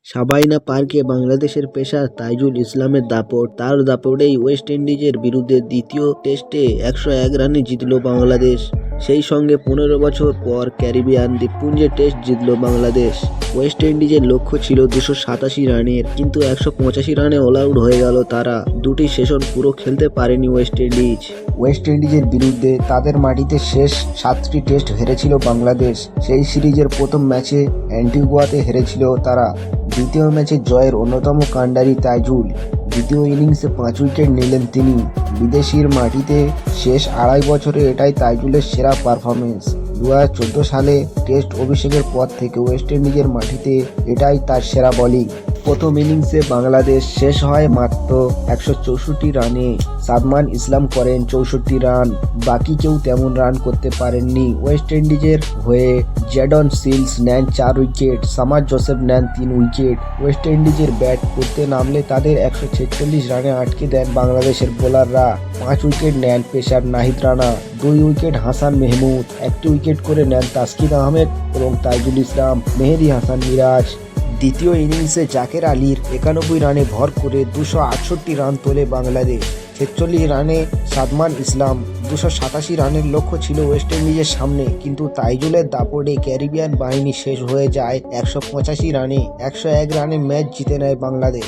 Sabina পার্কে বাংলাদেশের pacer Taijul ইসলামের দাপট। তার দাপটেই ওয়েস্ট ইন্ডিজের বিরুদ্ধে দ্বিতীয় টেস্টে 101 রানে জিতল বাংলাদেশ। সেই সঙ্গে 15 বছর পর ক্যারিবিয়ান দ্বীপপুঞ্জে টেস্ট জিতল বাংলাদেশ। ওয়েস্ট ইন্ডিজের লক্ষ্য ছিল 287 রানের, কিন্তু 185 রানে অল আউট হয়ে গেল তারা। দুটি সেশন পুরো খেলতে পারেনি ওয়েস্ট ইন্ডিজ। ওয়েস্ট ইন্ডিজের বিরুদ্ধে তাদের মাটিতে শেষ 7টি টেস্ট হেরেছিল বাংলাদেশ। সেই সিরিজের প্রথম ম্যাচে অ্যান্টিগুয়াতে হেরেছিল তারা। দ্বিতীয় ম্যাচে জয়ের অন্যতম কাণ্ডারি তাইজুল। দ্বিতীয় ইনিংসে 5 উইকেট নিলেন তিনি। বিদেশির মাটিতে শেষ 2.5 বছরে এটাই তাইজুলের সেরা পারফরমেন্স। 2014 সালে টেস্ট অভিষেকের পর থেকে ওয়েস্ট ইন্ডিজের মাটিতে এটাই তার সেরা বোলিং। প্রথম ইনিংসে বাংলাদেশ শেষ হয় মাত্র 164 রানে। সাদমান ইসলাম করেন 64 রান, বাকি কেউ তেমন রান করতে পারেননি। ওয়েস্ট ইন্ডিজের হয়ে জ্যাডন সিলস নেন 4 উইকেট, সামার জোসেফ নেন 3 উইকেট। ওয়েস্ট ইন্ডিজের ব্যাট করতে নামলে তাদের 146 রানে আটকে দেন বাংলাদেশের বোলাররা। 5 উইকেট নেন পেসার নাহিদ রানা, 2 উইকেট হাসান মেহমুদ, 1টি উইকেট করে নেন তাসকিন আহমেদ এবং তাইজুল ইসলাম, মেহেদী হাসান মিরাজ। দ্বিতীয় ইনিংসে জাকের আলীর 91 রানে ভর করে 268 রান তোলে বাংলাদেশ। 46 রানে সাদমান ইসলাম। 287 রানের লক্ষ্য ছিল ওয়েস্ট ইন্ডিজের সামনে, কিন্তু তাইজুলের দাপটে ক্যারিবিয়ান বাহিনী শেষ হয়ে যায় 185 রানে। 101 রানে ম্যাচ জিতে নেয় বাংলাদেশ।